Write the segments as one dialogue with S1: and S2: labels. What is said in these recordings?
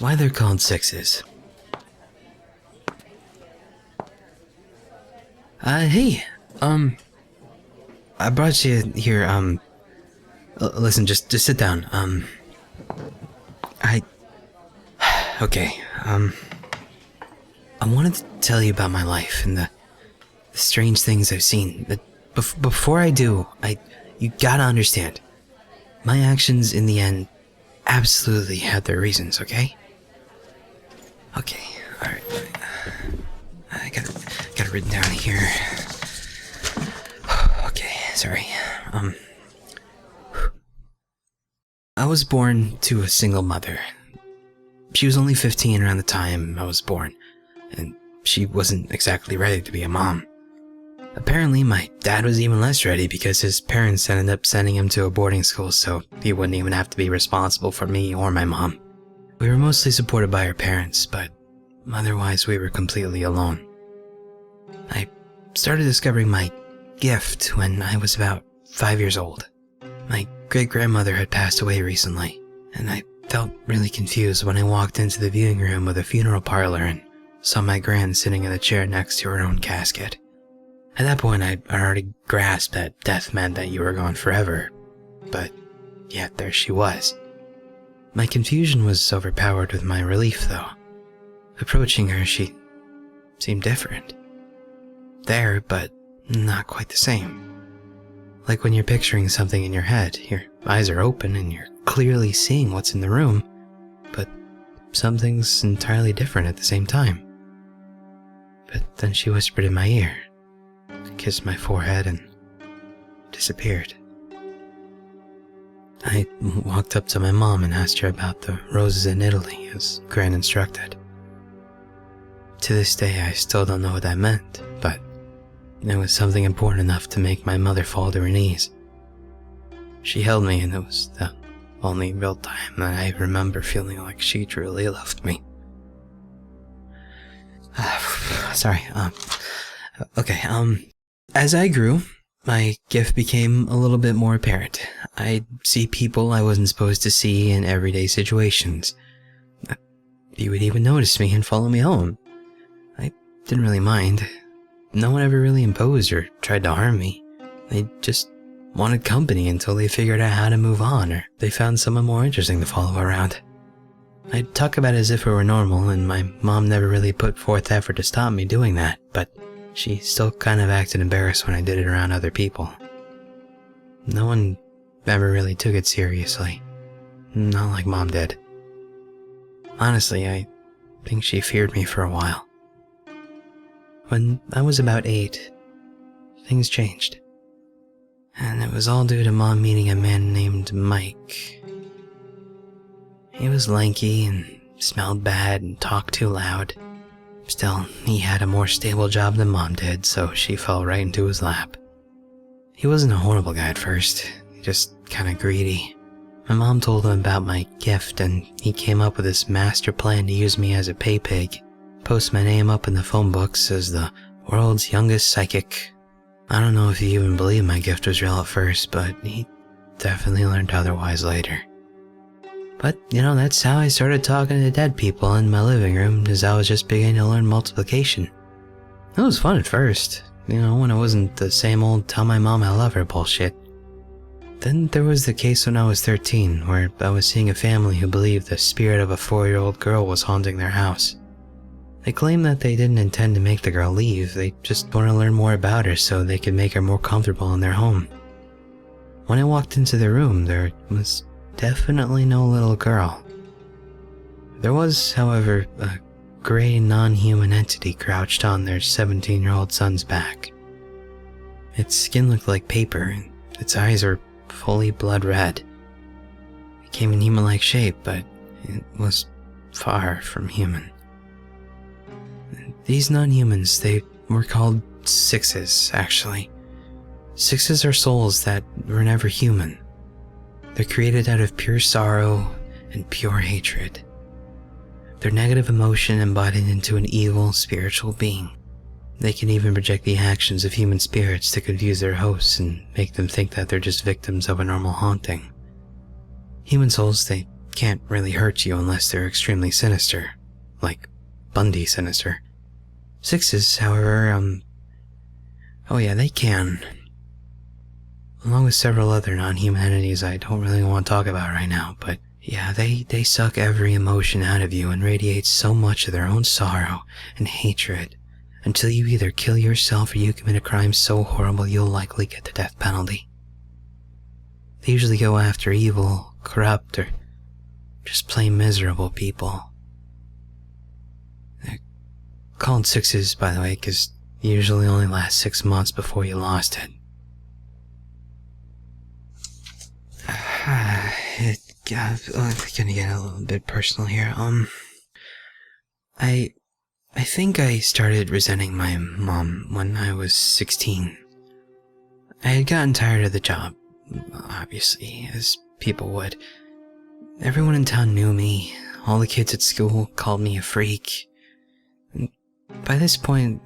S1: why they're called sixes. Hey, I brought you here, listen, just sit down, okay, I wanted to tell you about my life and the strange things I've seen, but before I do, you gotta understand, my actions in the end absolutely had their reasons, okay? Okay, alright, I got it written down here. Okay, sorry. I was born to a single mother. She was only 15 around the time I was born, and she wasn't exactly ready to be a mom. Apparently, my dad was even less ready because his parents ended up sending him to a boarding school so he wouldn't even have to be responsible for me or my mom. We were mostly supported by our parents, but otherwise we were completely alone. I started discovering my gift when I was about 5 years old. My great-grandmother had passed away recently, and I felt really confused when I walked into the viewing room of the funeral parlor and saw my gran sitting in a chair next to her own casket. At that point, I already grasped that death meant that you were gone forever, but yet there she was. My confusion was overpowered with my relief, though. Approaching her, she seemed different. There, but not quite the same. Like when you're picturing something in your head, your eyes are open and you're clearly seeing what's in the room, but something's entirely different at the same time. But then she whispered in my ear, kissed my forehead, and disappeared. I walked up to my mom and asked her about the roses in Italy, as Gran instructed. To this day, I still don't know what that meant, but it was something important enough to make my mother fall to her knees. She held me, and it was the only real time that I remember feeling like she truly loved me. Sorry, as I grew, my gift became a little bit more apparent. I'd see people I wasn't supposed to see in everyday situations. You would even notice me and follow me home. I didn't really mind. No one ever really imposed or tried to harm me. They just wanted company until they figured out how to move on, or they found someone more interesting to follow around. I'd talk about it as if it were normal, and my mom never really put forth effort to stop me doing that, but she still kind of acted embarrassed when I did it around other people. No one ever really took it seriously. Not like Mom did. Honestly, I think she feared me for a while. When I was about 8, things changed. And it was all due to Mom meeting a man named Mike. He was lanky and smelled bad and talked too loud. Still, he had a more stable job than Mom did, so she fell right into his lap. He wasn't a horrible guy at first, just kinda greedy. My mom told him about my gift, and he came up with this master plan to use me as a pay pig, post my name up in the phone books as the world's youngest psychic. I don't know if he even believed my gift was real at first, but he definitely learned otherwise later. But, that's how I started talking to dead people in my living room, as I was just beginning to learn multiplication. It was fun at first, when it wasn't the same old tell my mom I love her bullshit. Then there was the case when I was 13, where I was seeing a family who believed the spirit of a 4-year-old girl was haunting their house. They claimed that they didn't intend to make the girl leave, they just wanted to learn more about her so they could make her more comfortable in their home. When I walked into the room, there was definitely no little girl. There was, however, a gray non-human entity crouched on their 17-year-old son's back. Its skin looked like paper, and its eyes were fully blood red. It came in human-like shape, but it was far from human. These non-humans, they were called sixes, actually. Sixes are souls that were never human. They're created out of pure sorrow and pure hatred. They're negative emotion embodied into an evil spiritual being. They can even project the actions of human spirits to confuse their hosts and make them think that they're just victims of a normal haunting. Human souls, they can't really hurt you unless they're extremely sinister, like Bundy sinister. Sixes, however, oh yeah, they can. Along with several other non-humanities I don't really want to talk about right now, but yeah, they suck every emotion out of you and radiate so much of their own sorrow and hatred until you either kill yourself or you commit a crime so horrible you'll likely get the death penalty. They usually go after evil, corrupt, or just plain miserable people. They're called sixes, by the way, because they usually only last 6 months before you lost it. I'm gonna get a little bit personal here. I think I started resenting my mom when I was 16. I had gotten tired of the job, obviously, as people would. Everyone in town knew me. All the kids at school called me a freak. And by this point,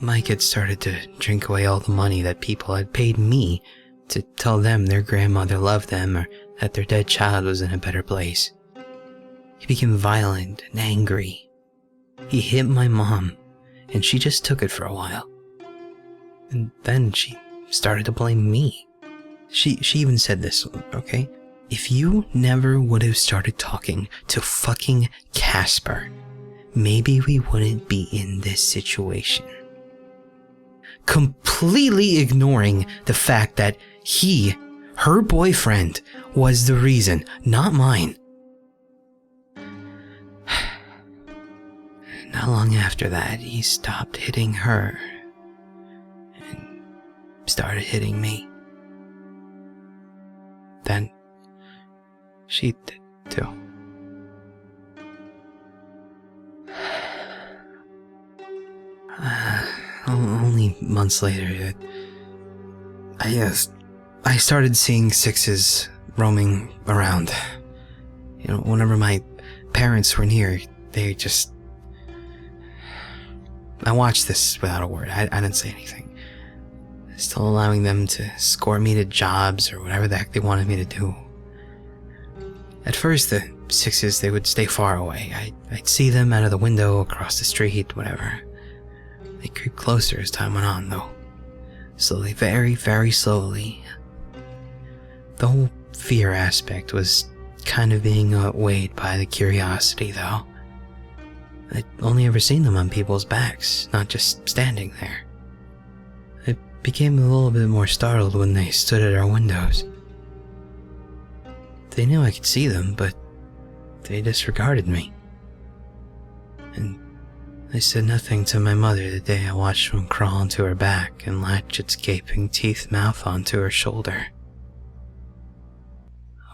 S1: Mike had started to drink away all the money that people had paid me to tell them their grandmother loved them or that their dead child was in a better place. He became violent and angry. He hit my mom, and she just took it for a while. And then she started to blame me. She even said this, okay? If you never would have started talking to fucking Casper, maybe we wouldn't be in this situation. Completely ignoring the fact that he, her boyfriend, was the reason, not mine. Not long after that, he stopped hitting her and started hitting me. Then she did too. Only months later, I started seeing sixes roaming around. You know, whenever my parents were near, they just... I watched this without a word. I didn't say anything. Still allowing them to escort me to jobs or whatever the heck they wanted me to do. At first, the sixes, they would stay far away. I'd see them out of the window, across the street, whatever. They creeped closer as time went on, though. Slowly, very, very slowly. The whole fear aspect was kind of being outweighed by the curiosity, though. I'd only ever seen them on people's backs, not just standing there. I became a little bit more startled when they stood at our windows. They knew I could see them, but they disregarded me. And I said nothing to my mother the day I watched one crawl onto her back and latch its gaping teeth mouth onto her shoulder.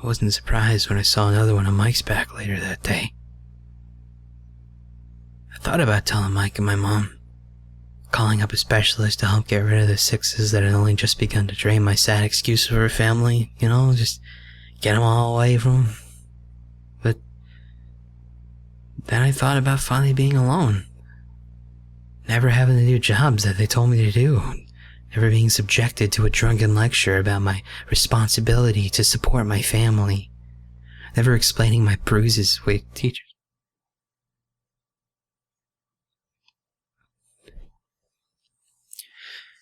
S1: I wasn't surprised when I saw another one on Mike's back later that day. I thought about telling Mike and my mom, calling up a specialist to help get rid of the sixes that had only just begun to drain my sad excuse for her family, you know, just get them all away from him. But then I thought about finally being alone. Never having to do jobs that they told me to do. Never being subjected to a drunken lecture about my responsibility to support my family. Never explaining my bruises with teachers.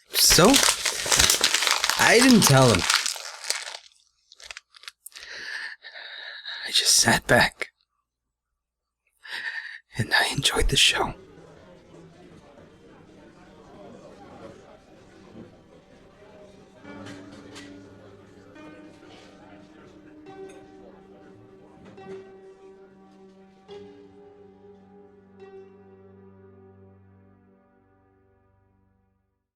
S1: So, I didn't tell him. I just sat back and I enjoyed the show.